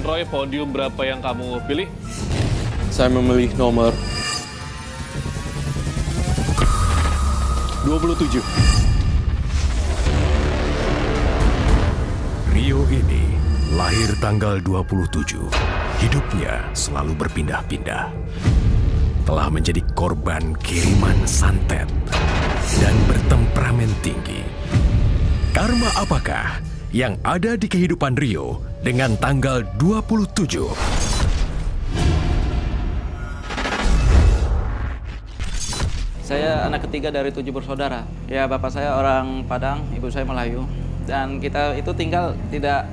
Paman Roy, podium berapa yang kamu pilih? Saya memilih nomor 27. Rio ini lahir tanggal 27. Hidupnya selalu berpindah-pindah. Telah menjadi korban kiriman santet dan bertemperamen tinggi. Karma apakah yang ada di kehidupan Rio dengan tanggal 27? Saya anak ketiga dari 7 bersaudara. Ya, bapak saya orang Padang, ibu saya Melayu. Dan kita itu tinggal tidak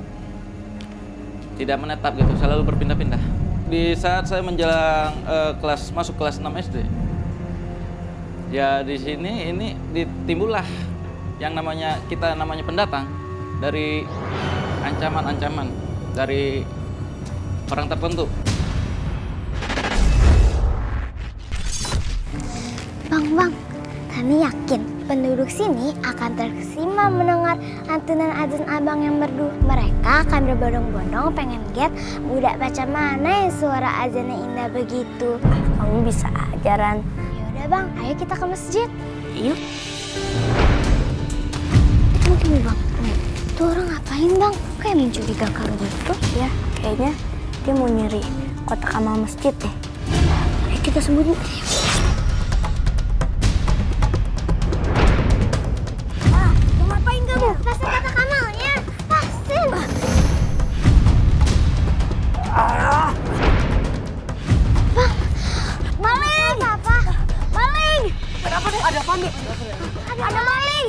menetap gitu, selalu berpindah-pindah. Di saat saya menjelang masuk kelas 6 SD. Ya di sini ini timbullah yang namanya pendatang dari ancaman-ancaman dari orang tertentu. Bang, kami yakin penduduk sini akan terkesima mendengar lantunan azan abang yang merdu. Mereka akan berbondong-bondong pengen get budak macam mana yang suara azannya indah begitu. Kamu bisa ajaran. Yaudah bang, ayo kita ke masjid. Yuk. Mungkin bang, itu orang ngapain bang? Kayak mencurigakan gitu. Ya, kayaknya dia mau nyari kotak amal masjid deh. Ayo kita sembunyi. Pasin kotak amalnya, pasin. Bang, maling! Apa? Maling! Kenapa deh? Ada apa nih? Ada maling!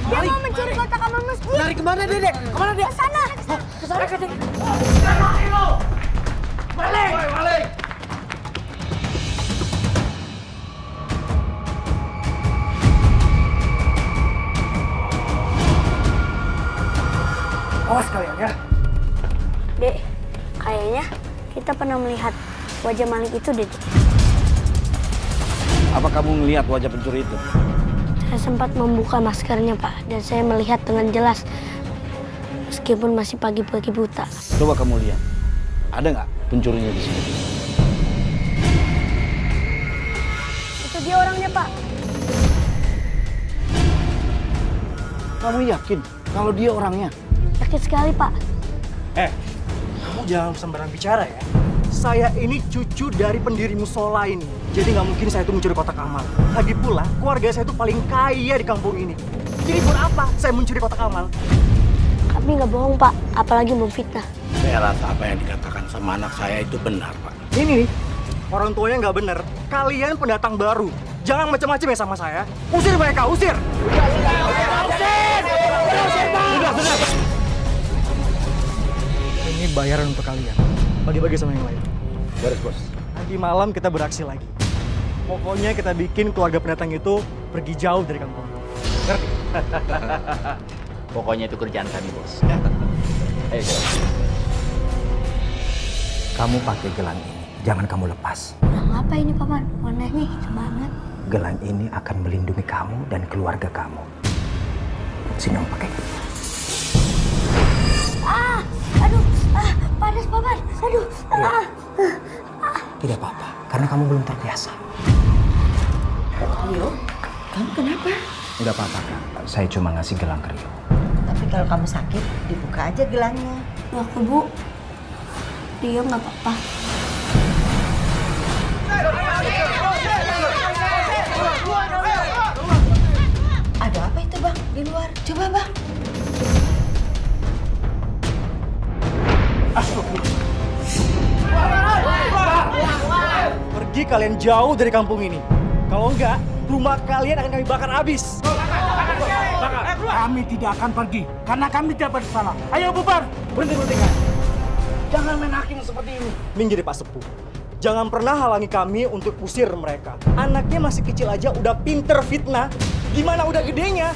Dia mau mencuri kotak amal masjid. Lari kemana Dedek? Kemana dia? Ke sana. Ke sana Dedek. Maling! Maling! Awas kalian ya. Dek, kayaknya kita pernah melihat wajah maling itu, Dek. Apa kamu melihat wajah pencuri itu? Saya sempat membuka maskernya, Pak, dan saya melihat dengan jelas. Meskipun masih pagi-pagi buta. Coba kamu lihat. Ada nggak pencurinya di sini? Itu dia orangnya, Pak. Kamu yakin kalau dia orangnya? Yakin sekali, Pak. Kamu jangan sembarang bicara ya. Saya ini cucu dari pendiri musola ini. Jadi nggak mungkin saya itu mencuri kotak amal. Lagi pula, keluarga saya itu paling kaya di kampung ini. Jadi buat apa saya mencuri kotak amal? Kami nggak bohong, Pak. Apalagi memfitnah. Saya rasa apa yang dikatakan sama anak saya itu benar, Pak. Ini nih, orang tuanya nggak bener. Kalian pendatang baru. Jangan macam-macam ya sama saya. Usir mereka, usir! Ini bayaran untuk kalian. Bagi-bagi sama yang lain. Beres, Bos. Nanti malam kita beraksi lagi. Pokoknya kita bikin keluarga pendatang itu pergi jauh dari kampung. Ngerti? Pokoknya itu kerjaan kami, Bos. Ayo, kamu pakai gelang ini. Jangan kamu lepas. Nah, apa ini, Paman? Warnanya hitam banget. Gelang ini akan melindungi kamu dan keluarga kamu. Sini, Om, pakai. Aduh, panas, Paman. Aduh, Tidak apa-apa, karena kamu belum terbiasa. Rio, kamu kenapa? Enggak apa-apa, Kak. Saya cuma ngasih gelang ke Rio. Tapi kalau kamu sakit, dibuka aja gelangnya. aku, Bu. Dia nggak apa-apa. Ada apa itu bang di luar? Coba bang. Pergi kalian jauh dari kampung ini. Kalau enggak, rumah kalian akan kami bakar habis. Kami tidak akan pergi, karena kami tidak bersalah. Ayo bubar! Berhenti. Jangan main hakim seperti ini. Minggir Pak Sepuh. Jangan pernah halangi kami untuk usir mereka. Anaknya masih kecil aja udah pinter fitnah. Gimana udah gedenya?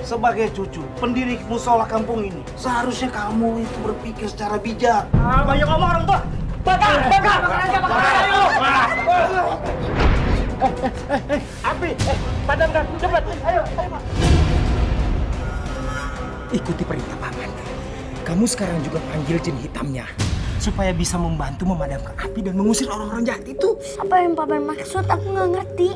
Sebagai cucu pendiri musola kampung ini, seharusnya kamu itu berpikir secara bijak. Banyak ngomong orang tua. Bakar! Ayo! Api, padamkan, cepat, ayo. Ikuti perintah Paman. kamu sekarang juga panggil jin hitamnya. Supaya bisa membantu memadamkan api dan mengusir orang-orang jahat itu. Apa yang paman maksud? Aku nggak ngerti.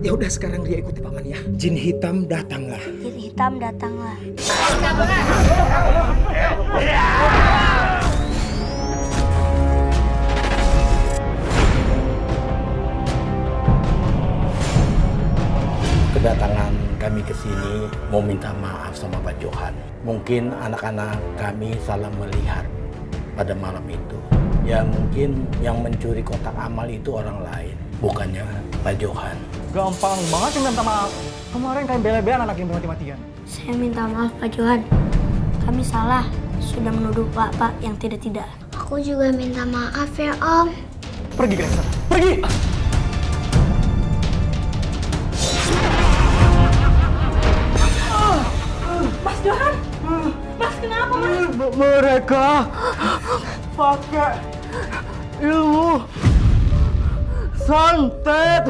Ya udah sekarang dia ikuti paman ya. Jin hitam datanglah. Jin hitam datanglah. Kedatangan kami ke sini mau minta maaf sama Pak Johan. Mungkin anak-anak kami salah melihat pada malam itu. Ya mungkin yang mencuri kotak amal itu orang lain, bukannya Pak Johan. Gampang banget minta maaf. Kemarin kalian bela-belain anak yang mati-matian. Saya minta maaf Pak Johan. Kami salah sudah menuduh Pak yang tidak-tidak. Aku juga minta maaf ya Om. Pergi kalian sana. Pergi! Mas Johan! Mas kenapa Mas? Mereka pakai ilmu santet.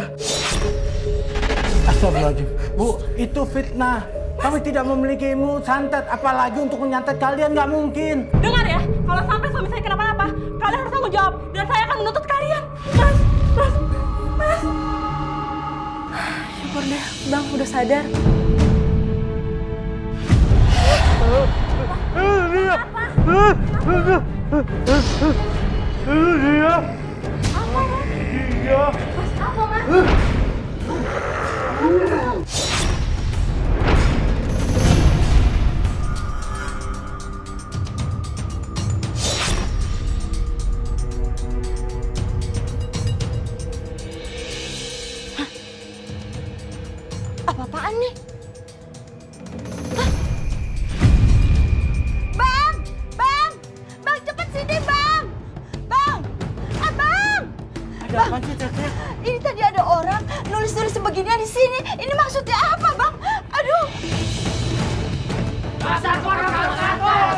Astagfirullahaladzim. Bu, itu fitnah. Kami tidak memiliki ilmu santet, apalagi untuk menyantet kalian nggak mungkin. Dengar ya, kalau sampai suami saya kenapa-napa, kalian harus tanggung jawab dan saya akan menuntut kalian. Mas. Syukur deh, Bang udah sadar. Apa-apaan nih? Bang, cepet sini, Bang! Abang! Ada apa sih, Tete? Ini tadi ada orang nulis-nulis sebeginian di sini. Ini maksudnya apa, Bang? Aduh! Dasar keluarga keluar!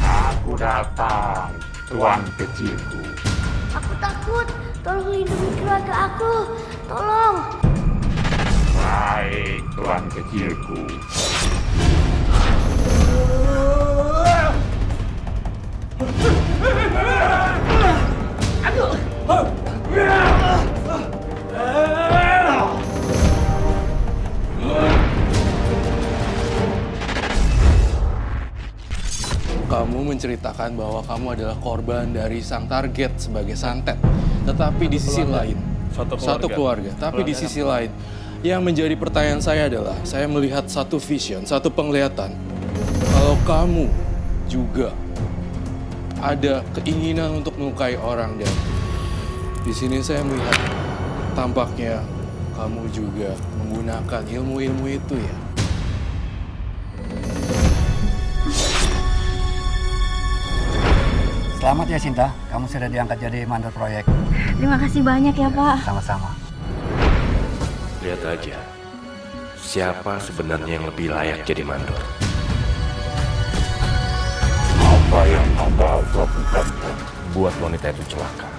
Aku datang, tuan kecilku. Aku takut. Tolong lindungi keluarga aku. Tolong. Baik, tuan kecilku. Kamu menceritakan bahwa kamu adalah korban dari sang target sebagai santet. Tetapi di sisi lain, satu keluarga. Tapi di sisi lain, yang menjadi pertanyaan saya adalah, saya melihat satu vision, satu penglihatan. Kalau kamu juga ada keinginan untuk melukai orang, dan di sini saya melihat tampaknya kamu juga menggunakan ilmu-ilmu itu ya. Selamat ya Sinta, kamu sudah diangkat jadi mandor proyek. Terima kasih banyak ya Pak. Sama-sama. Lihat aja, siapa sebenarnya yang lebih layak jadi mandor. Apa yang Anda lakukan? Buat wanita itu celaka,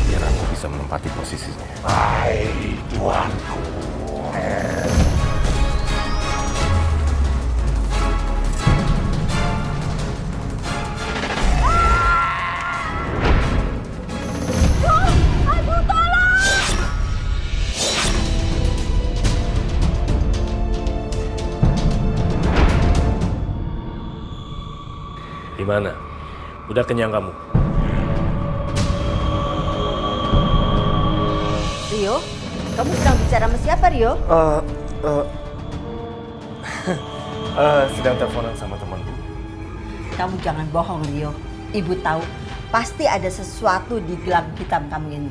biar aku bisa menempati posisinya. Baik, tuanku. Gimana? Udah kenyang kamu? Rio, kamu sedang bicara sama siapa, Rio? Sedang teleponan sama temanku. Kamu jangan bohong, Rio. Ibu tahu, pasti ada sesuatu di gelang hitam kamu ini.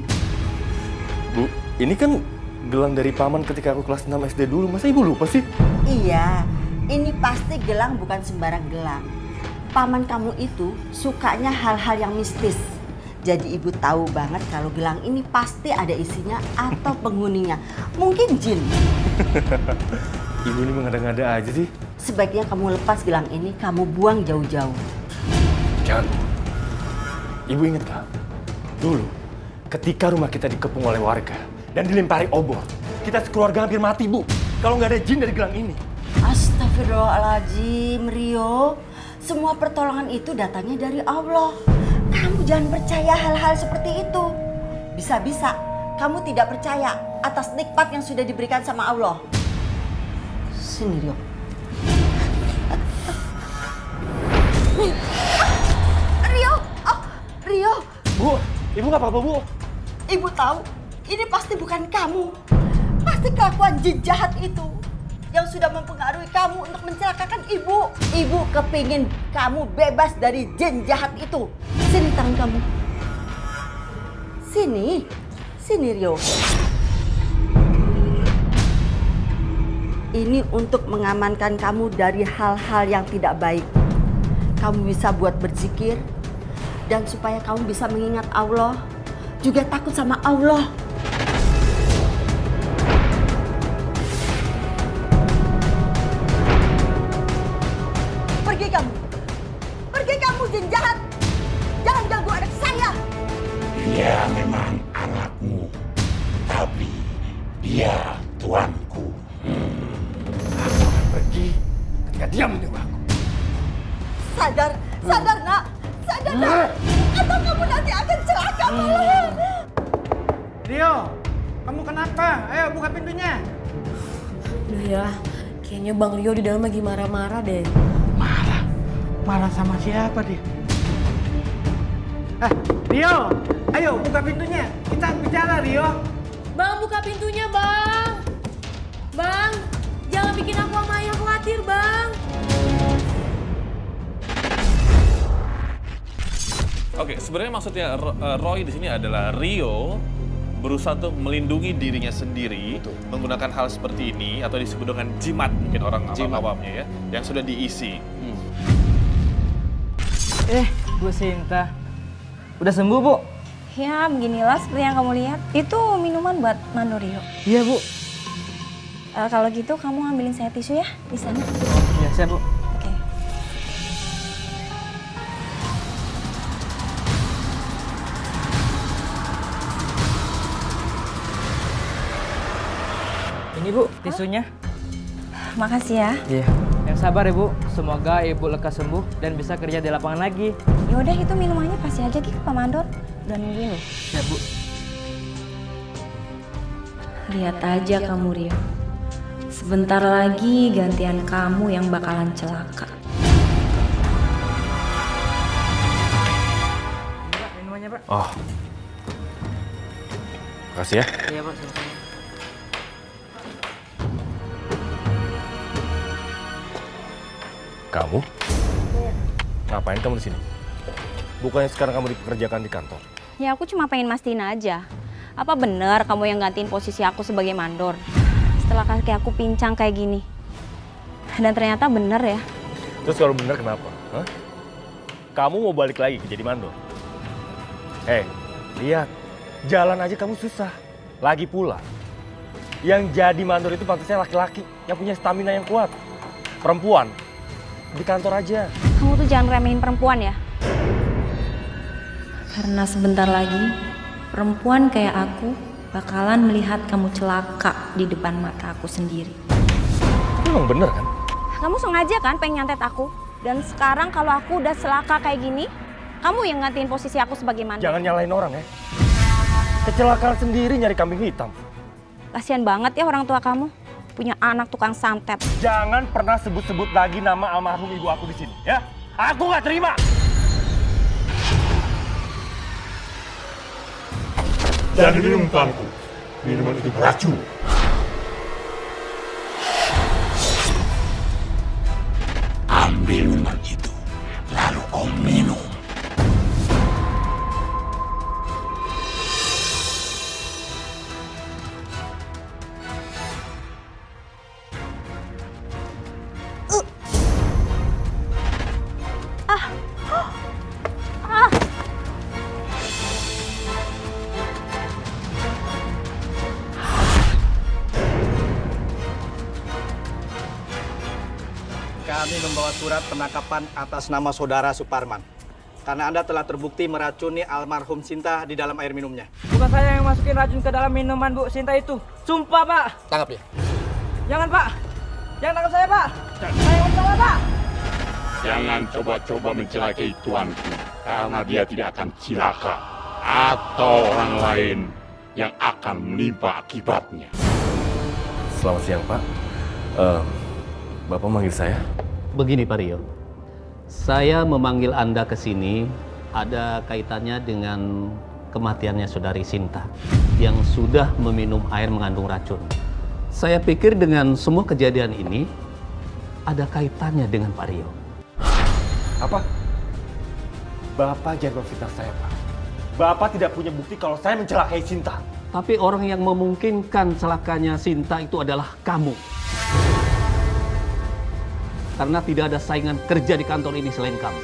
Bu, ini kan gelang dari paman ketika aku kelas 6 SD dulu. Masa ibu lupa sih? Iya, ini pasti gelang bukan sembarang gelang. Paman kamu itu sukanya hal-hal yang mistis. Jadi ibu tahu banget kalau gelang ini pasti ada isinya atau penghuninya. Mungkin jin. Ibu ini mengada-ngada aja sih. Sebaiknya kamu lepas gelang ini, kamu buang jauh-jauh. Jangan. Ibu ingat gak? Dulu, Ketika rumah kita dikepung oleh warga dan dilempari obor, kita sekeluarga hampir mati, Bu. Kalau nggak ada jin dari gelang ini. Astagfirullahaladzim, Rio. Semua pertolongan itu datangnya dari Allah. Kamu jangan percaya hal-hal seperti itu. Bisa-bisa kamu tidak percaya atas nikmat yang sudah diberikan sama Allah. Sini, Rio. Rio! Oh, Rio! Bu, Ibu nggak apa-apa, Bu. Ibu tahu, ini pasti bukan kamu. Pasti kelakuan jin jahat itu yang sudah mempengaruhi kamu untuk mencelakakan ibu. Ibu kepingin kamu bebas dari jin jahat itu. Sini tangan kamu. Sini Rio. Ini untuk mengamankan kamu dari hal-hal yang tidak baik. Kamu bisa buat berzikir dan supaya kamu bisa mengingat Allah, juga takut sama Allah. Pergi kamu jin jahat. Jangan ganggu anak saya. Dia memang anakmu, tapi dia tuanku. Aku akan pergi ketika dia menyuruh aku. Sadar nak. Atau kamu nanti akan celaka malah. Rio, kamu kenapa? Ayo buka pintunya. Udah ya, kayaknya Bang Rio di dalam lagi marah-marah deh. Marah sama siapa dia? Rio, ayo buka pintunya. Kita bicara, Rio. Bang, buka pintunya, Bang. Bang, jangan bikin aku sama Ayah khawatir, Bang. Oke, sebenarnya maksudnya Roy di sini adalah Rio berusaha untuk melindungi dirinya sendiri menggunakan hal seperti ini atau disebut dengan jimat mungkin orang awamnya ya, yang sudah diisi. Bu Sinta. Udah sembuh, Bu? Ya, beginilah seperti yang kamu lihat. Itu minuman buat Mando Rio. Iya, Bu. Kalau gitu kamu ambilin saya tisu ya di sana. Iya, siap, Bu. Oke. Ini, Bu, tisunya. Makasih ya. Iya. Yang sabar ya, Bu. Semoga Ibu lekas sembuh dan bisa kerja di lapangan lagi. Ya udah itu minumannya kasih aja ke Pak Mandor. Udah nungguin loh. Ya, Bu. Lihat aja kamu, Rio. Sebentar lagi gantian kamu yang bakalan celaka. Pak, minumannya, Pak. Oh. Makasih ya. Iya, Pak. Sama-sama. Kamu? Ngapain kamu di sini? Bukannya sekarang kamu dipekerjakan di kantor? Ya aku cuma pengen mastiin aja. Apa bener kamu yang gantiin posisi aku sebagai mandor? Setelah kaki aku pincang kayak gini. Dan ternyata bener ya. Terus kalau bener kenapa? Hah? Kamu mau balik lagi ke jadi mandor? Lihat. Jalan aja kamu susah. Lagi pula. Yang jadi mandor itu pantasnya laki-laki. Yang punya stamina yang kuat. Perempuan. Di kantor aja. Kamu tuh jangan remehin perempuan ya. Karena sebentar lagi, perempuan kayak aku bakalan melihat kamu celaka di depan mata aku sendiri. Tapi emang bener kan? Kamu sengaja kan pengen nyantet aku? Dan sekarang kalau aku udah celaka kayak gini, kamu yang gantiin posisi aku sebagai mandor. Jangan nyalain orang ya. Kecelakaan sendiri nyari kambing hitam. Kasian banget ya orang tua kamu. Punya anak tukang santet. Jangan pernah sebut-sebut lagi nama almarhum ibu aku di sini, ya? Aku nggak terima. Jangan minum tuanku. Minuman itu beracun. Ambil minuman itu, lalu kau minum. Kami membawa surat penangkapan atas nama saudara Suparman. Karena Anda telah terbukti meracuni almarhum Sinta di dalam air minumnya. Bukan saya yang masukin racun ke dalam minuman Bu Sinta itu. Sumpah, Pak. Tangkap dia. Jangan, Pak. Jangan tangkap saya, Pak. Saya yang salah, Pak. Jangan coba-coba mencelakai tuanku, karena dia tidak akan celaka atau orang lain yang akan menimpa akibatnya. Selamat siang, Pak. Bapak manggil saya? Begini Pak Rio, saya memanggil Anda ke sini ada kaitannya dengan kematiannya saudari Sinta yang sudah meminum air mengandung racun. Saya pikir dengan semua kejadian ini ada kaitannya dengan Pak Rio. Apa? Bapak jangan memfitnah saya, Pak. Bapak tidak punya bukti kalau saya mencelakai Sinta. Tapi orang yang memungkinkan celakanya Sinta itu adalah kamu. Karena tidak ada saingan kerja di kantor ini selain kamu.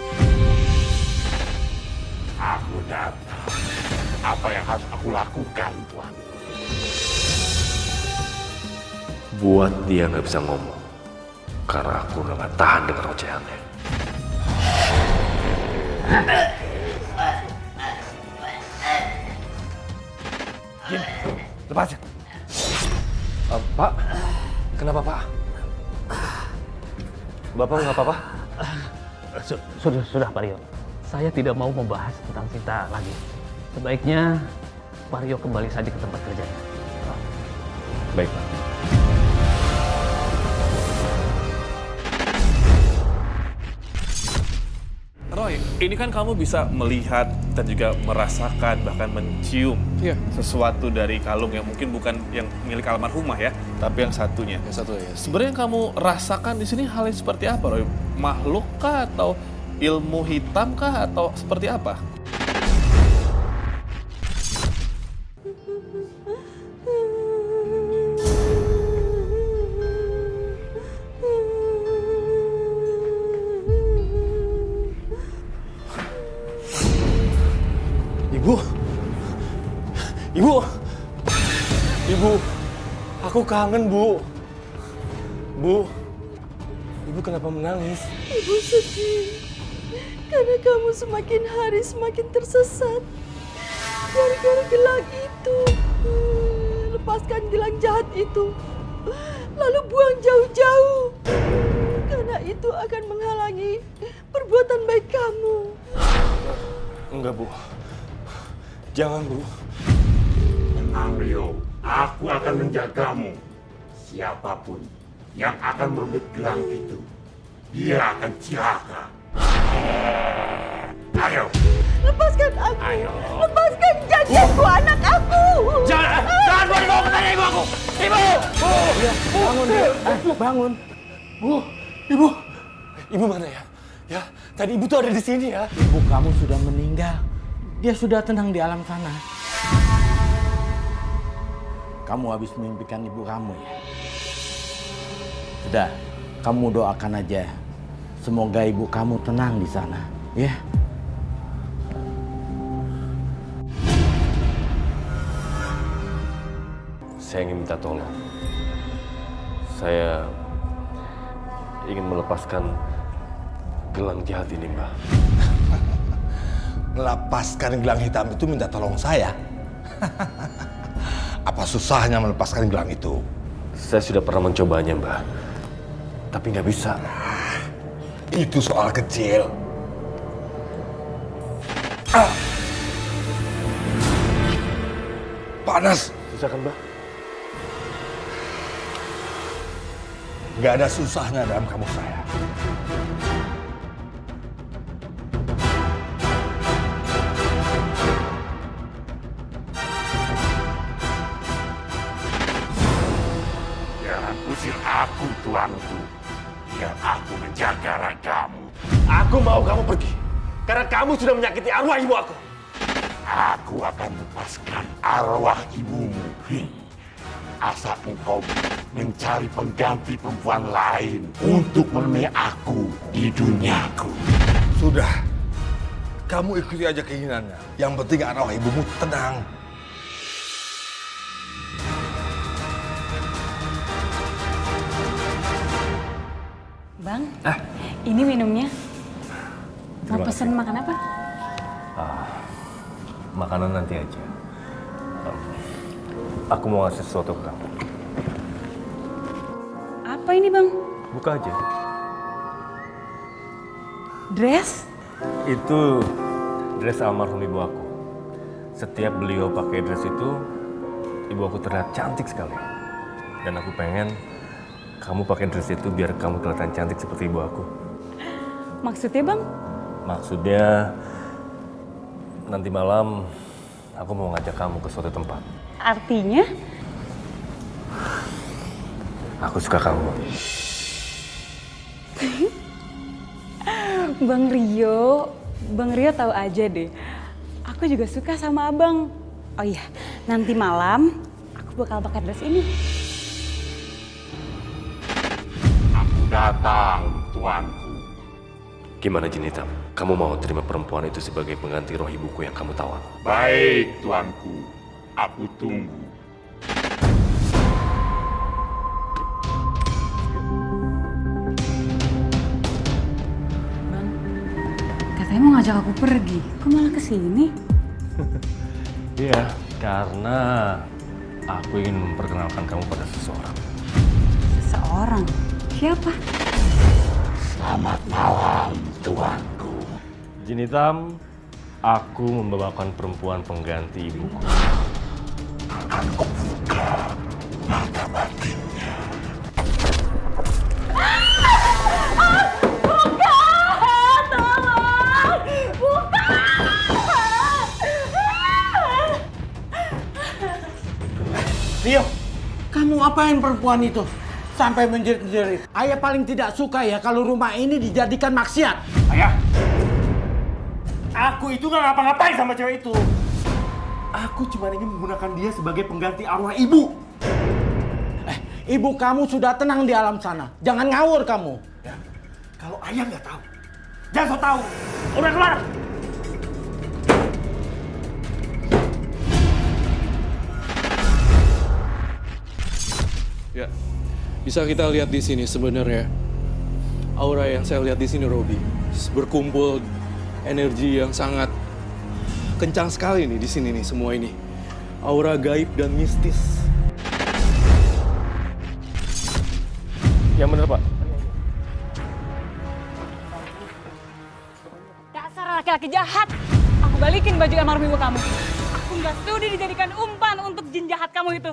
Aku datang. Apa yang harus aku lakukan, Tuan? Buat dia nggak bisa ngomong. Karena aku udah nggak tahan dengan ocehannya. Jin, lepasin. Pak, kenapa Pak? Bapak nggak apa-apa? Sudah Pak Rio. Saya tidak mau membahas tentang Sinta lagi. Sebaiknya Pak Rio kembali saja ke tempat kerjanya. Baik Pak. Roy, ini kan kamu bisa melihat dan juga merasakan bahkan mencium sesuatu dari kalung yang mungkin bukan yang milik almarhumah ya, tapi yang satunya. Yang satu ya. Sebenarnya yang kamu rasakan di sini hal yang seperti apa, Roy? Makhluk kah atau ilmu hitam kah atau seperti apa? Ibu, aku kangen Bu. Bu, Ibu kenapa menangis? Ibu sedih karena kamu semakin hari semakin tersesat gara-gara gelang itu. Lepaskan gelang jahat itu, lalu buang jauh-jauh karena itu akan menghalangi perbuatan baik kamu. Enggak Bu, jangan Bu. Tenang Rio, aku akan menjagamu. Siapapun yang akan merebut gelang itu, dia akan celaka. Ayo. Lepaskan aku. Ayo. Lepaskan janjiku anak aku. Jangan dibawa ke sana ibu aku. Ibu. Bangun. Bangun. Bu, Ibu. Ibu mana ya? Ya, tadi Ibu tuh ada di sini ya. Ibu kamu sudah meninggal. Dia sudah tenang di alam sana. Kamu habis memimpikan ibu kamu ya? Sudah, kamu doakan aja. Semoga ibu kamu tenang di sana, ya. Saya ingin minta tolong. Saya ingin melepaskan gelang jahat ini, Mbak. Melepaskan gelang hitam itu minta tolong saya? Apa susahnya melepaskan gelang itu? Saya sudah pernah mencobanya, Mbak. Tapi nggak bisa. Itu soal kecil. Panas. Susah kan, Mbak? Nggak ada susahnya dalam kamu saya. Usir aku, tuanku. Biar aku menjaga ragamu. Aku mau kamu pergi. Karena kamu sudah menyakiti arwah ibu aku. Aku akan lepaskan arwah ibumu. Asal engkau mencari pengganti perempuan lain untuk menemui aku di duniaku. Sudah. Kamu ikuti aja keinginannya. Yang penting arwah ibumu tenang. Bang, ini minumnya. Mau pesen makan apa? Makanan nanti aja. Aku mau ngasih sesuatu ke kamu. Apa ini, Bang? Buka aja. Dress? Itu dress almarhum ibu aku. Setiap beliau pakai dress itu, ibu aku terlihat cantik sekali. Dan aku pengen kamu pakai dress itu biar kamu kelihatan cantik seperti ibu aku. Maksudnya, Bang? Maksudnya nanti malam aku mau ngajak kamu ke suatu tempat. Artinya? Aku suka kamu. Bang Rio tahu aja deh. Aku juga suka sama Abang. Oh iya, nanti malam aku bakal pakai dress ini. Aku datang, tuanku. Gimana Jenitam? Kamu mau terima perempuan itu sebagai pengganti roh ibuku yang kamu tawar? Baik, tuanku. Aku tunggu. Katanya mau ngajak aku pergi, kok malah kesini? Iya, karena aku ingin memperkenalkan kamu pada seseorang. Seseorang? Siapa? Selamat malam, tuanku. Jenitam, aku membawakan perempuan pengganti ibuku. Akan kubuka mata batinnya. Rio, kamu apain perempuan itu? Sampai menjerit-jerit. Ayah paling tidak suka ya kalau rumah ini dijadikan maksiat. Ayah, aku itu nggak ngapa-ngapain sama cewek itu. Aku cuma ingin menggunakan dia sebagai pengganti arwah ibu. Ibu kamu sudah tenang di alam sana. Jangan ngawur kamu. Ya, kalau ayah nggak tahu, jangan so tahu. Udah keluar. Ya, bisa kita lihat di sini sebenarnya aura yang saya lihat di sini, Robi, berkumpul energi yang sangat kencang sekali nih di sini nih semua ini, aura gaib dan mistis. Yang benar Pak. Dasar laki-laki jahat! Aku balikin baju almarhum ibu kamu. Aku nggak sudi dijadikan umpan untuk jin jahat kamu itu.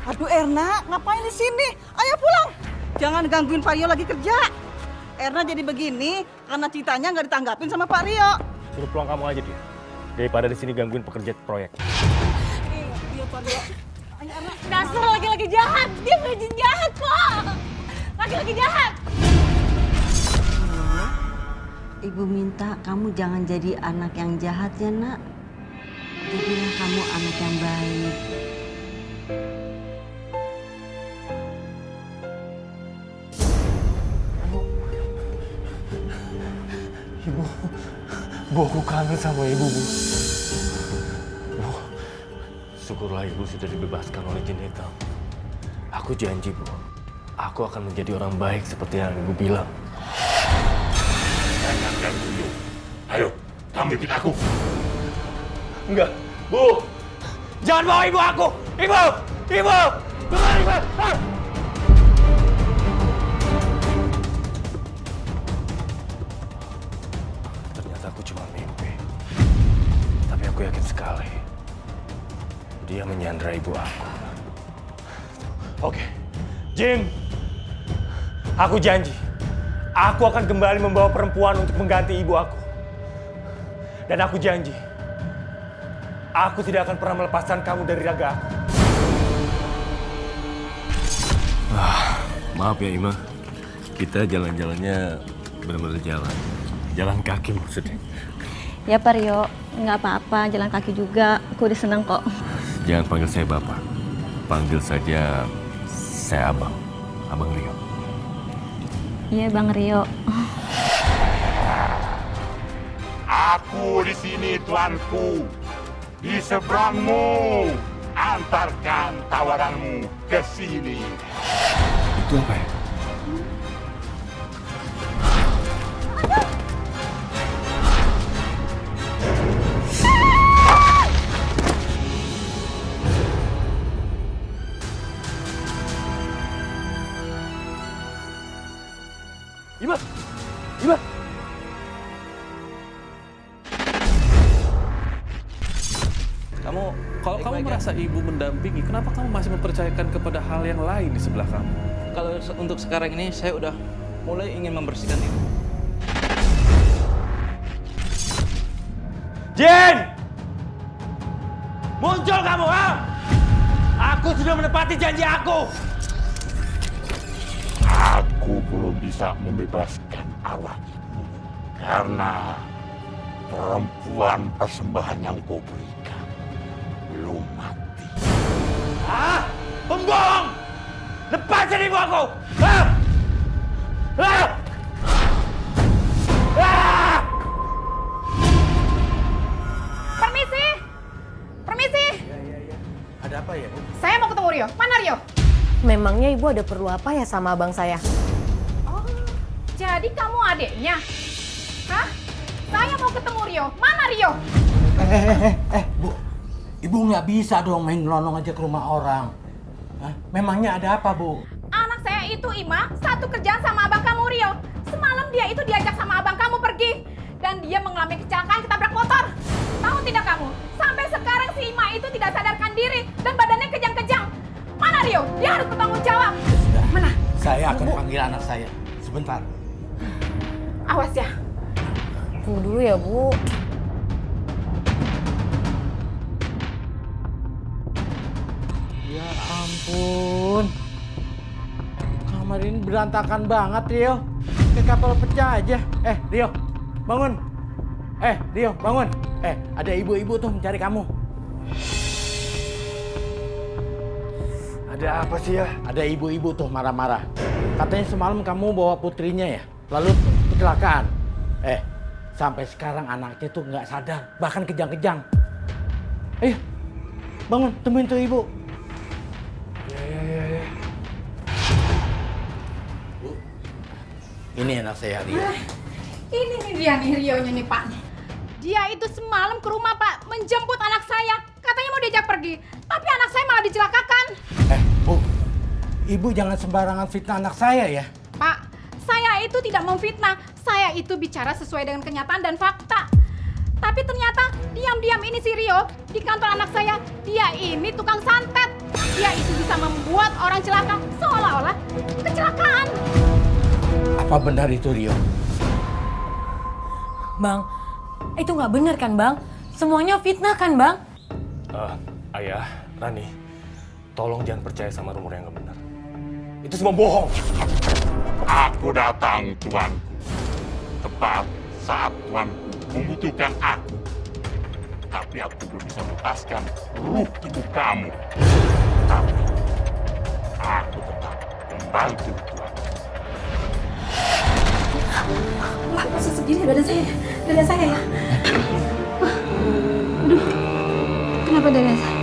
Aduh Erna, ngapain di sini? Ayo pulang. Jangan gangguin Pak Rio lagi kerja. Erna jadi begini karena cintanya nggak ditanggapin sama Pak Rio. Suruh pulang kamu aja dia. Daripada di sini gangguin pekerja proyek. Iya Pak Rio. Ayo Erna. Dasar laki-laki jahat! Dia punya jin jahat kok! Laki-laki jahat! Ibu minta kamu jangan jadi anak yang jahat ya nak. Jadilah kamu anak yang baik. Bu, aku kangen sama ibu, Bu. Bu, syukurlah ibu sudah dibebaskan oleh jin hitam. Aku janji, Bu. Aku akan menjadi orang baik seperti yang ibu bilang. Jangan ganggu Rio. Ayo, kamu ikut aku. Enggak, Bu. Jangan bawa ibu aku. Ibu, ibu, keluar ibu. Ah! Aku cuma mimpi. Tapi aku yakin sekali dia menyandra ibu aku. Oke, Jim. Aku janji, aku akan kembali membawa perempuan untuk mengganti ibu aku. Dan aku janji, aku tidak akan pernah melepaskan kamu dari raga aku. Maaf ya Ima, kita jalan-jalannya benar-benar jalan. Jalan kaki maksudnya. Ya Pak Rio, nggak apa-apa, jalan kaki juga. Aku udah seneng kok. Jangan panggil saya Bapak. Panggil saja saya Abang. Abang Rio. Iya Bang Rio. Aku di sini tuanku. Di seberangmu. Antarkan tawaranmu ke sini. Itu apa ya? Ima! Ima! Kalau kamu merasa ibu mendampingi, kenapa kamu masih mempercayakan kepada hal yang lain di sebelah kamu? Kalau untuk sekarang ini saya udah mulai ingin membersihkan itu. Jin! Muncul kamu, ha? Aku sudah menepati janji aku. Aku belum bisa membebaskan Awa itu karena perempuan persembahan yang kau berikan belum mati. Ah! Pembohong! Lepasin ibu aku! Ah! Ah! Ah! Permisi! Permisi! Ada apa ya, Bu? Saya mau ketemu Rio. Mana Rio? Memangnya ibu ada perlu apa ya sama abang saya? Oh, jadi kamu adiknya? Hah? Saya mau ketemu Rio. Mana Rio? Bu. Ibu nggak bisa dong main lonong aja ke rumah orang. Hah? Memangnya ada apa, Bu? Anak saya itu, Ima, satu kerjaan sama abang kamu Rio. Semalam dia itu diajak sama abang kamu pergi. Dan dia mengalami kecelakaan ketabrak motor. Tahu tidak kamu? Sampai sekarang si Ima itu tidak sadarkan diri dan badannya kejang-kejang. Mana Rio? Dia harus bertanggung jawab. Mana? Saya akan panggil anak saya. Sebentar. Awas ya. Tunggu dulu ya, Bu. Ya ampun. Kamar ini berantakan banget, Rio. Kayak kapal pecah aja. Rio, bangun. Rio, bangun. Ada ibu-ibu tuh mencari kamu. Ada apa sih ya? Ada ibu-ibu tuh marah-marah. Katanya semalam kamu bawa putrinya ya, lalu kecelakaan. Sampai sekarang anaknya tuh nggak sadar, bahkan kejang-kejang. Ayo, bangun, temuin tuh ibu. Ya. Bu, ini anak saya, Rio. Ini nih dia nih Rionya nih Pak. Dia itu semalam ke rumah Pak menjemput anak saya. Katanya mau diajak pergi. Tapi anak saya malah dicelakakan. Bu, ibu jangan sembarangan fitnah anak saya ya. Pak, saya itu tidak memfitnah. Saya itu bicara sesuai dengan kenyataan dan fakta. Tapi ternyata diam-diam ini si Rio di kantor anak saya, dia ini tukang santet. Dia itu bisa membuat orang celaka seolah-olah kecelakaan. Apa benar itu, Rio? Bang, itu nggak benar kan, Bang? Semuanya fitnah kan, Bang? Ayah, Rani, tolong jangan percaya sama rumor yang gak benar. Itu semua bohong. Aku datang, tuanku. Tepat saat tuanku membutuhkan aku. Tapi aku belum bisa melepaskan ruh ibu kamu. Tapi aku tetap membantu tuanku. Wah, masih segini dada saya ya. Aduh, kenapa dada saya?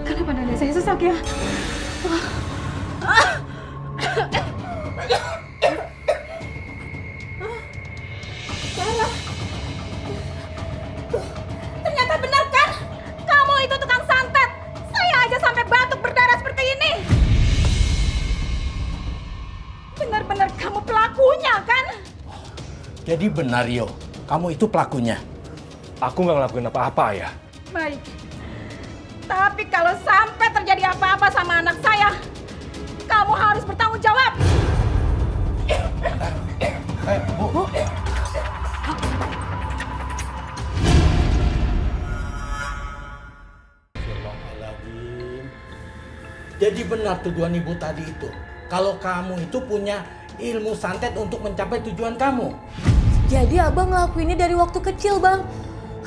Kenapa dada saya sesak ya? Sarah, ternyata benar kan? Kamu itu tukang santet. Saya aja sampai batuk berdarah seperti ini. Benar-benar kamu pelakunya kan? Jadi benar, Rio. Kamu itu pelakunya. Aku nggak ngelakuin apa-apa, ya. Baik. Tapi kalau sampai terjadi apa-apa sama anak saya, kamu harus bertanggung jawab. Bu. Jadi benar tuduhan ibu tadi itu. Kalau kamu itu punya ilmu santet untuk mencapai tujuan kamu. Jadi abang ngelakuinnya dari waktu kecil, Bang.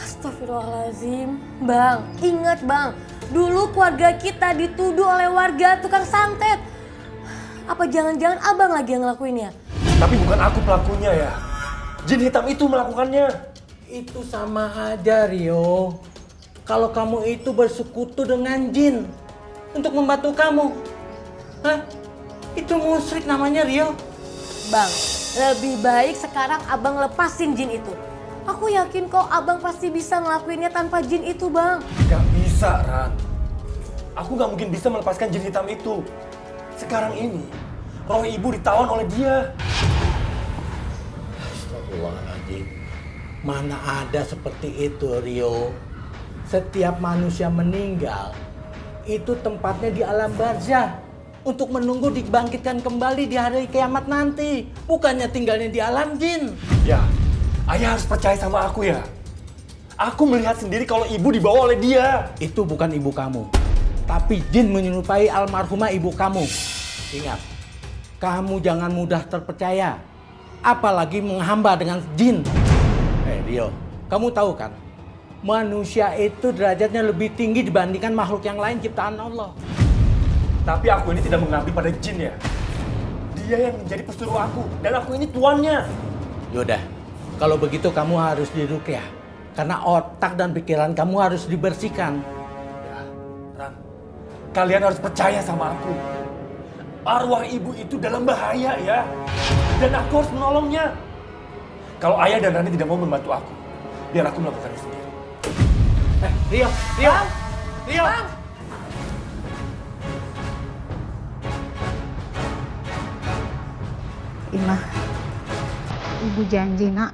Astagfirullahaladzim. Bang, ingat Bang. Dulu keluarga kita dituduh oleh warga tukang santet. Apa jangan-jangan abang lagi yang ngelakuinnya? Tapi bukan aku pelakunya ya. Jin hitam itu melakukannya. Itu sama aja, Rio. Kalau kamu itu bersekutu dengan jin untuk membantu kamu. Hah? Itu musyrik namanya, Rio. Bang, lebih baik sekarang abang lepasin jin itu. Aku yakin kok abang pasti bisa ngelakuinnya tanpa jin itu, Bang. Gak bisa, Ran. Aku nggak mungkin bisa melepaskan jin hitam itu. Sekarang ini, roh ibu ditawan oleh dia. Astagfirullahaladzim. Mana ada seperti itu, Rio. Setiap manusia meninggal, itu tempatnya di alam barzah. Untuk menunggu dibangkitkan kembali di hari kiamat nanti. Bukannya tinggalnya di alam jin. Ya, ayah harus percaya sama aku ya. Aku melihat sendiri kalau ibu dibawa oleh dia. Itu bukan ibu kamu. Tapi jin menyerupai almarhumah ibu kamu. Ingat, kamu jangan mudah terpercaya. Apalagi menghamba dengan jin. Rio, kamu tahu kan? Manusia itu derajatnya lebih tinggi dibandingkan makhluk yang lain ciptaan Allah. Tapi aku ini tidak mengabdi pada jin ya. Dia yang menjadi pesuruh aku. Dan aku ini tuannya. Yaudah, kalau begitu kamu harus diruqyah. Karena otak dan pikiran kamu harus dibersihkan. Ya, Ran. Kalian harus percaya sama aku. Arwah ibu itu dalam bahaya ya. Dan aku harus menolongnya. Kalau ayah dan Rani tidak mau membantu aku, biar aku melakukannya sendiri. Rio! Rio! Ima, Ibu janji nak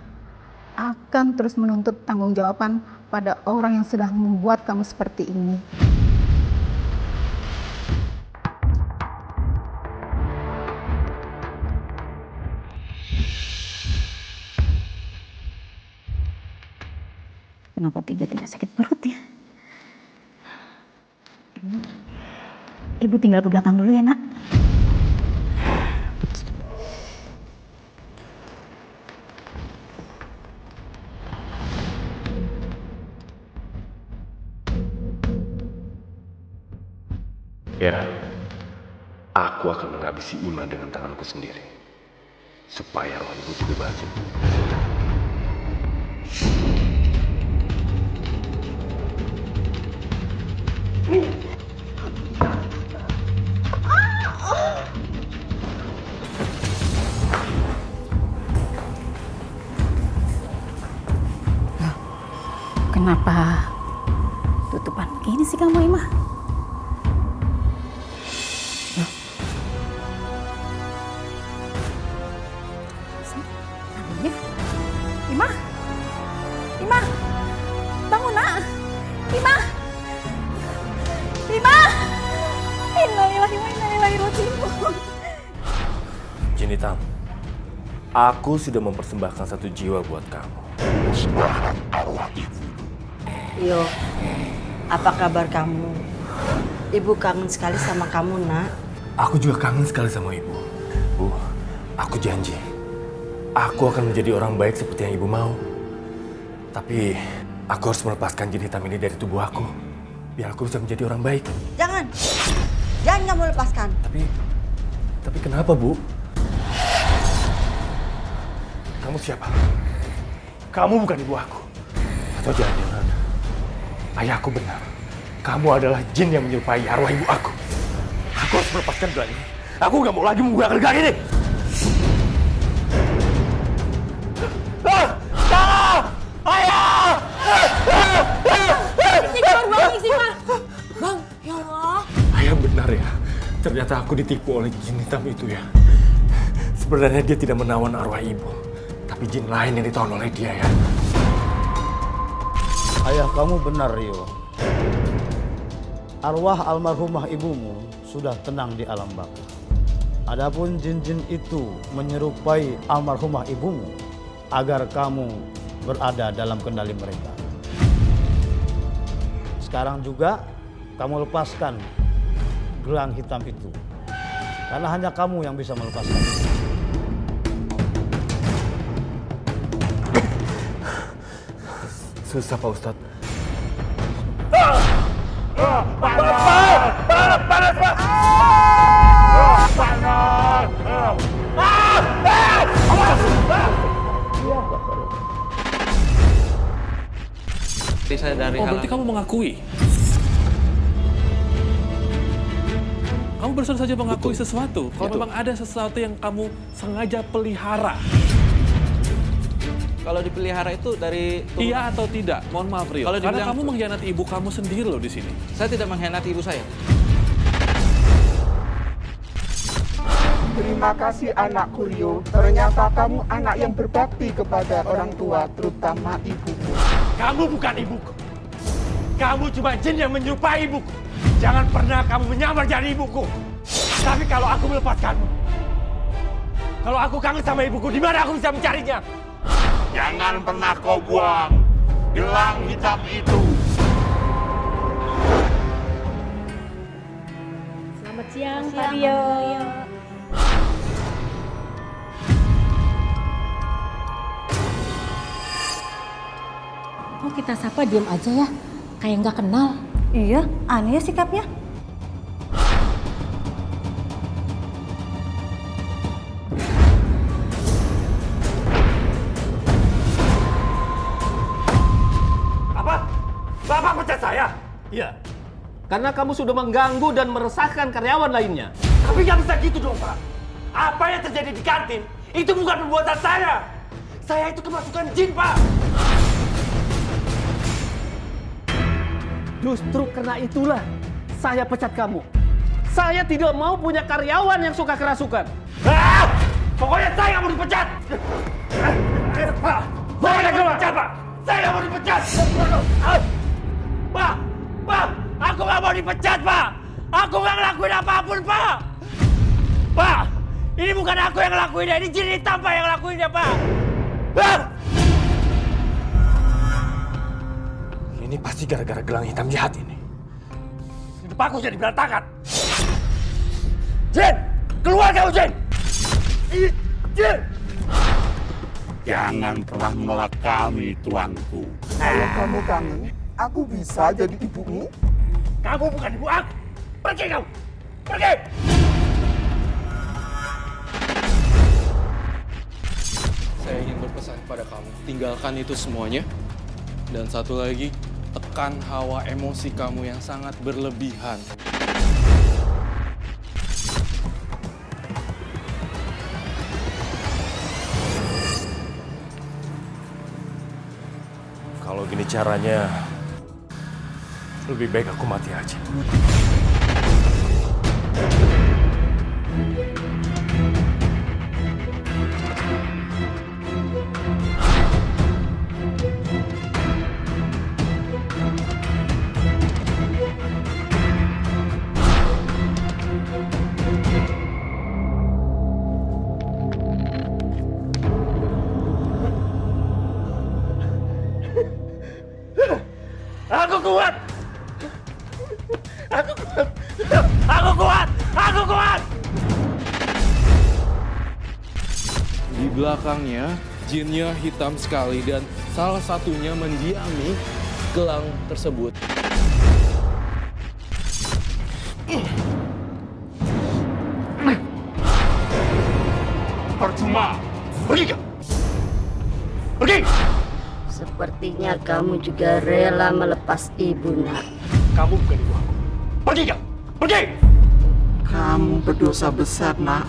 akan terus menuntut tanggung-jawaban pada orang yang sudah membuat kamu seperti ini. Kenapa tidak sakit perut ya? Ibu tinggal ke belakang dulu ya nak. Ya, aku akan menghabisi Ima dengan tanganku sendiri. Supaya roh ibu dibebasin. Kenapa tutupan begini sih kamu, Ima? Ima, Ima, bangun nak, Ima, Ima, innalillahi wa inna ilaihi raji'un. Jin hitam, aku sudah mempersembahkan satu jiwa buat kamu. Persembahkan arwah ibu. Yo, apa kabar kamu? Ibu kangen sekali sama kamu, nak. Aku juga kangen sekali sama ibu. Bu, aku janji. Aku akan menjadi orang baik seperti yang ibu mau. Tapi aku harus melepaskan jin hitam ini dari tubuh aku. Biar aku bisa menjadi orang baik. Jangan kamu lepaskan. Tapi kenapa, Bu? Kamu siapa? Kamu bukan ibu aku. Atau jangan-jangan ayahku benar. Kamu adalah jin yang menyerupai arwah ibu aku. Aku harus melepaskan gelang ini. Aku gak mau lagi menggunakan gelang ini. Ayah! Istighfar bang, istighfar. Bang, ya Allah. Ayah benar ya. Ternyata aku ditipu oleh jin hitam itu ya. Sebenarnya dia tidak menawan arwah ibu. Tapi jin lain yang ditawan oleh dia ya. Ayah kamu benar, Rio. Arwah almarhumah ibumu sudah tenang di alam baka. Adapun jin-jin itu menyerupai almarhumah ibumu agar kamu berada dalam kendali mereka. Sekarang juga kamu lepaskan gelang hitam itu. Karena hanya kamu yang bisa melepaskan. Susah Pak Ustadz. Panas, Pak! Saya dari berarti kamu mengakui? Kamu baru saja mengakui sesuatu. Kalau memang ada sesuatu yang kamu sengaja pelihara. Kalau dipelihara itu dari Iya atau tidak? Mohon maaf Rio. Kalau Karena dibilang- kamu mengkhianati ibu kamu sendiri loh di sini. Saya tidak mengkhianati ibu saya. Terima kasih anakku Rio. Ternyata kamu anak yang berbakti kepada orang tua, terutama ibumu. Kamu bukan ibuku. Kamu cuma jin yang menyerupai ibuku. Jangan pernah kamu menyamar jadi ibuku. Tapi kalau aku melepaskanmu, kalau aku kangen sama ibuku, di mana aku bisa mencarinya? Jangan pernah kau buang gelang hitam itu. Selamat siang, Pak Rio. Kok kita sapa diam aja ya? Kayak nggak kenal. Iya, aneh ya sikapnya. Apa? Bapak pecat saya? Iya. Karena kamu sudah mengganggu dan meresahkan karyawan lainnya. Tapi nggak bisa gitu dong, Pak. Apa yang terjadi di kantin, itu bukan perbuatan saya. Saya itu kemasukan jin, Pak. Justru karena itulah saya pecat kamu. Saya tidak mau punya karyawan yang suka kerasukan. Ah! Pokoknya saya nggak mau dipecat. Pak, saya nggak mau dipecat, Pak. Saya nggak mau dipecat. Pak, aku nggak mau dipecat, Pak. Aku nggak ngelakuin apapun, Pak. Pak, ini bukan aku yang ngelakuinnya, ini jin hitam, Pak, yang ngelakuinnya, Pak. Ini pasti gara-gara gelang hitam jahat ini. Hidup aku jadi berantakan. Jin, keluar kamu, Jin! Jin! Jangan pernah menolak kami, tuanku. Kalau kamu kangen, aku bisa jadi ibumu. Kamu bukan ibu aku. Pergi kamu! Pergi! Saya ingin berpesan kepada kamu, tinggalkan itu semuanya. Dan satu lagi, tekan hawa emosi kamu yang sangat berlebihan. Kalau gini caranya, lebih baik aku mati aja. Aku kuat! Aku kuat! Aku kuat! Aku kuat! Di belakangnya, jinnya hitam sekali dan salah satunya mendiami gelang tersebut. Percuma! Pergi kau! Pergi! Sepertinya kamu juga rela melepas ibu, nak. Kamu bukan ibu aku. Pergi kau! Pergi! Kamu berdosa besar, nak.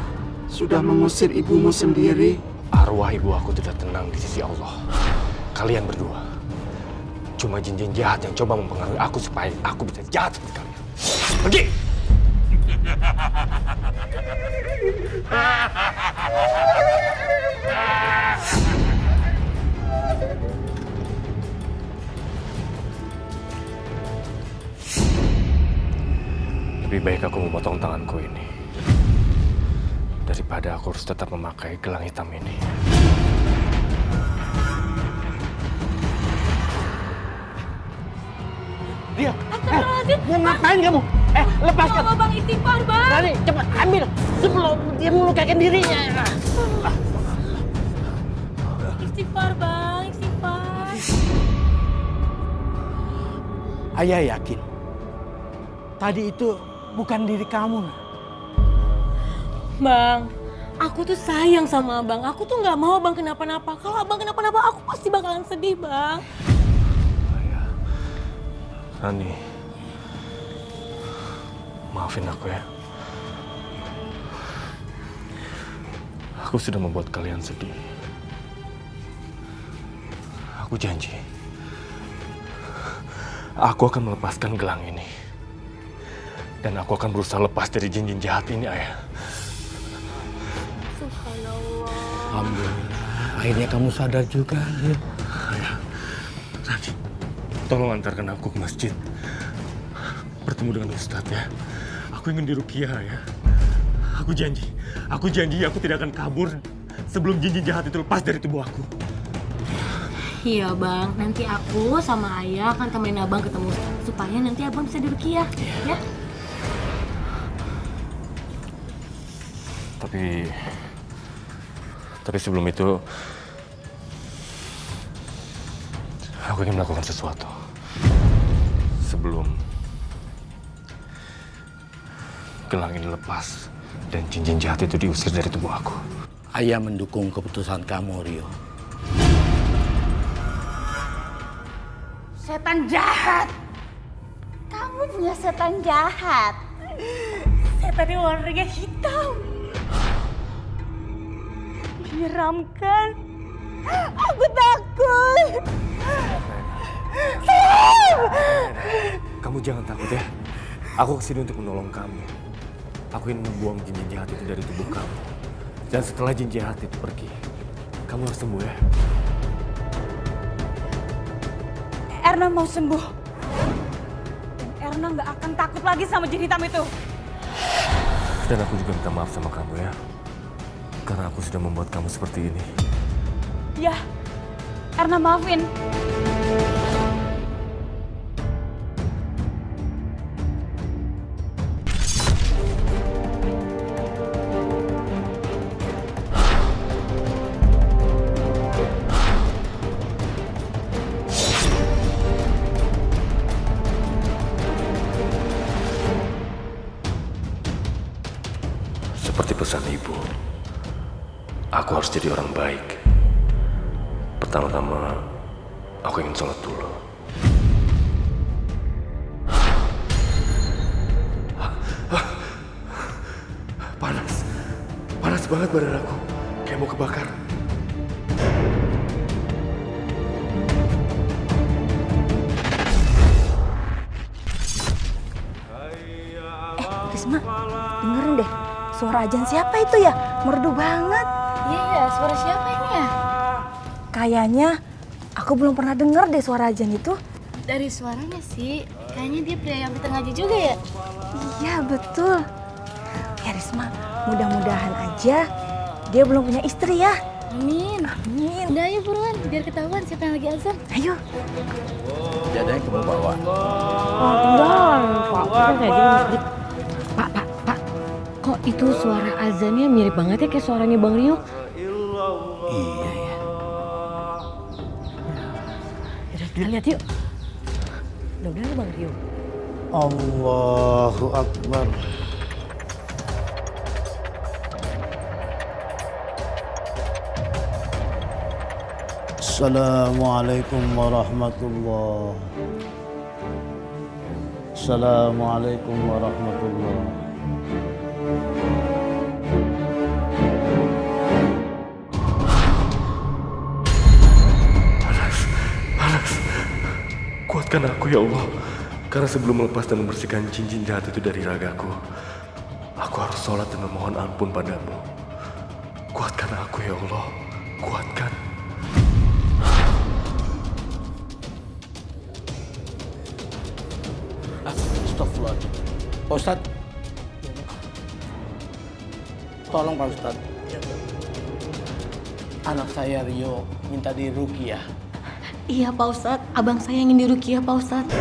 Sudah mengusir ibumu sendiri. Arwah ibu aku tidak tenang di sisi Allah. Kalian berdua cuma jin-jin jahat yang coba mempengaruhi aku supaya aku bisa jahat seperti kalian. Pergi! Lebih baik aku memotong tanganku ini daripada aku harus tetap memakai gelang hitam ini. Dia! Mau ngapain kamu? Lepaskan! Tolong Bang, istighfar, Bang. Rani, cepat ambil sebelum dia melukakan dirinya. Istighfar, Bang, istighfar. Ayah yakin tadi itu bukan diri kamu. Bang, aku tuh sayang sama Abang. Aku tuh nggak mau Abang kenapa-napa. Kalau Abang kenapa-napa, aku pasti bakalan sedih, Bang. Rani, maafin aku ya. Aku sudah membuat kalian sedih. Aku janji, aku akan melepaskan gelang ini. Dan aku akan berusaha lepas dari jin-jin jahat ini, Ayah. Subhanallah. Alhamdulillah, akhirnya kamu sadar juga, Azim. Ayah, tolong antarkan aku ke masjid. Bertemu dengan Ustadz ya. Aku ingin diruqyah ya. Aku janji aku tidak akan kabur sebelum jin-jin jahat itu lepas dari tubuh aku. Iya bang, nanti aku sama ayah akan temenin abang ketemu supaya nanti abang bisa diruqyah, ya? Tapi sebelum itu aku ingin melakukan sesuatu. Sebelum gelang ini lepas dan jin-jin jahat itu diusir dari tubuh aku. Ayah mendukung keputusan kamu, Rio. Setan jahat. Kamu punya setan jahat. Setannya warnanya hitam. Menyeramkan. Aku takut. Kamu jangan takut ya. Aku kesini untuk menolong kamu. Aku ingin membuang jin-jin jahat itu dari tubuh kamu. Dan setelah jin jahat itu pergi, kamu harus sembuh ya. Erna mau sembuh. Dan Erna nggak akan takut lagi sama jin hitam itu. Dan aku juga minta maaf sama kamu ya. Karena aku sudah membuat kamu seperti ini. Ya, Erna maafin. Seperti pesan ibu, aku harus jadi orang baik. Pertama-tama, aku ingin sholat dulu. Panas banget badan aku, kayak mau kebakar. Risma, dengerin deh. Suara ajan siapa itu ya? Merdu banget. Iya, suara siapa ini ya? Kayaknya aku belum pernah denger deh suara ajan itu. Dari suaranya sih, kayaknya dia pria yang kita ngaji juga ya? Iya, betul. Ya Risma, mudah-mudahan aja dia belum punya istri ya. Amin. Amin. Udah ayo buruan, biar ketahuan siapa yang lagi azan. Ayo. Jadinya kamu bawa. Oh, tinggal. Pak, kita kayak gini masjid. Pak. Kok itu suara azannya mirip banget ya kayak suaranya Bang Rio? Iya ya. Yaudah, kita lihat yuk. Mudah-mudahan Bang Rio. Allahu Akbar. Assalamualaikum warahmatullahi. Assalamualaikum warahmatullahi. Kuatkan aku ya Allah, karena sebelum melepas dan membersihkan jin-jin jahat itu dari ragaku, aku harus sholat dan memohon ampun padamu. Kuatkan aku ya Allah, kuatkan. Astagfirullahaladzim. Pak Ustadz. Tolong Pak Ustadz. Anak saya Rio minta diruqyah. Iya Pak Ustadz, abang saya ingin diruqyah Pak Ustadz.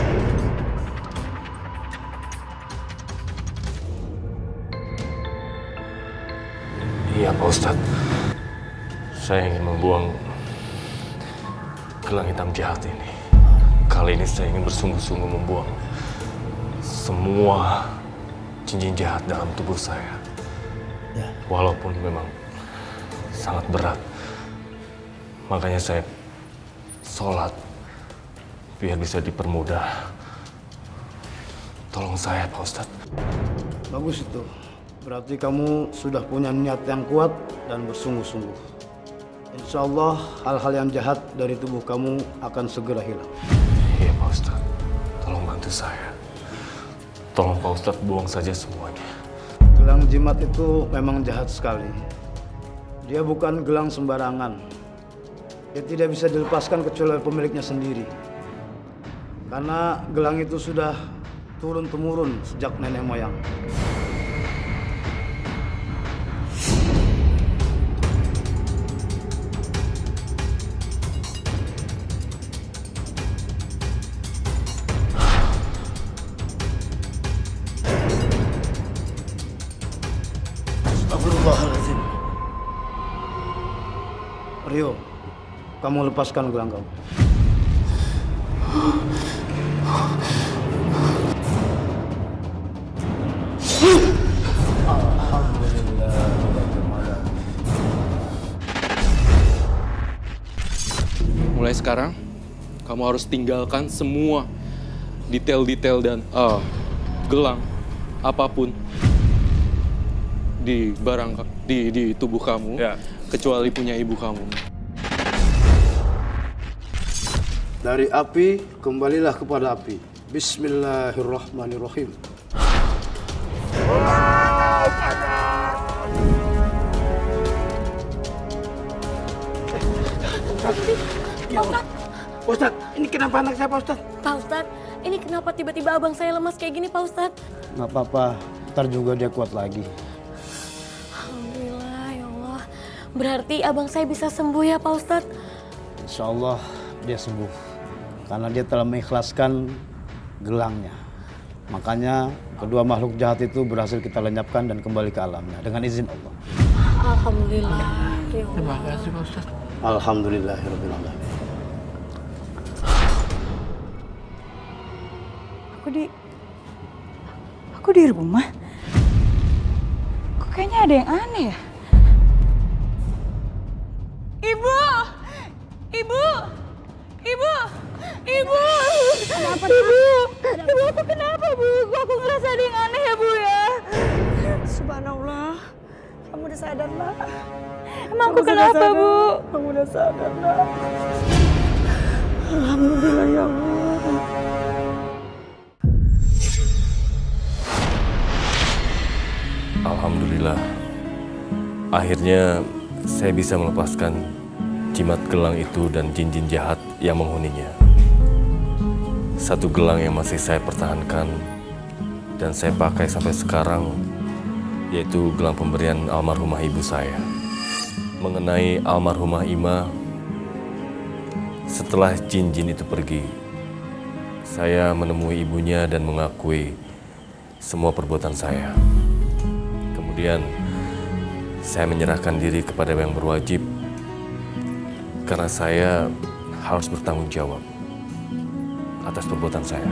Iya Pak Ustadz, saya ingin membuang gelang hitam jahat ini. Kali ini saya ingin bersungguh-sungguh membuang semua jin-jin jahat dalam tubuh saya. Walaupun memang sangat berat. Makanya saya sholat biar bisa dipermudah. Tolong saya Pak Ustadz. Bagus itu. Berarti kamu sudah punya niat yang kuat dan bersungguh-sungguh. Insya Allah hal-hal yang jahat dari tubuh kamu akan segera hilang. Iya Pak Ustadz, tolong bantu saya. Tolong Pak Ustadz buang saja semuanya. Gelang jimat itu memang jahat sekali. Dia bukan gelang sembarangan. Dia tidak bisa dilepaskan kecuali pemiliknya sendiri. Karena gelang itu sudah turun-temurun sejak nenek moyang. Astagfirullahaladzim. Rio, kamu lepaskan gelang kamu. Mulai sekarang, kamu harus tinggalkan semua detail-detail dan gelang apapun di di tubuh kamu, kecuali punya ibu kamu. Dari api, kembalilah kepada api. Bismillahirrahmanirrahim. Pak Ustadz, ini kenapa anak saya Pak Ustadz? Pak Ustadz, ini kenapa tiba-tiba abang saya lemas kayak gini Pak Ustadz? Nggak apa-apa, ntar juga dia kuat lagi. Alhamdulillah ya Allah. Berarti abang saya bisa sembuh ya Pak Ustadz? Insya Allah dia sembuh. Karena dia telah mengikhlaskan gelangnya. Makanya kedua makhluk jahat itu berhasil kita lenyapkan dan kembali ke alamnya dengan izin Allah. Alhamdulillah. Ya Allah. Terima kasih Pak Ustadz. Alhamdulillahirabbil alamin. Aku di rumah. Kok kayaknya ada yang aneh ya? Ibu! Ibu! Ibu! Ibu! Kenapa? Ibu aku kenapa Bu? Aku ngerasa ada yang aneh ya Bu ya? Subhanallah. Kamu udah sadar, Nak? Emang aku kenapa Bu? Kamu udah sadar, Nak? Alhamdulillah ya Allah. Alhamdulillah, akhirnya saya bisa melepaskan jimat gelang itu dan jin-jin jahat yang menghuninya. Satu gelang yang masih saya pertahankan dan saya pakai sampai sekarang, yaitu gelang pemberian almarhumah ibu saya. Mengenai almarhumah Ima, setelah jin-jin itu pergi, saya menemui ibunya dan mengakui semua perbuatan saya. Kemudian saya menyerahkan diri kepada yang berwajib karena saya harus bertanggung jawab atas perbuatan saya.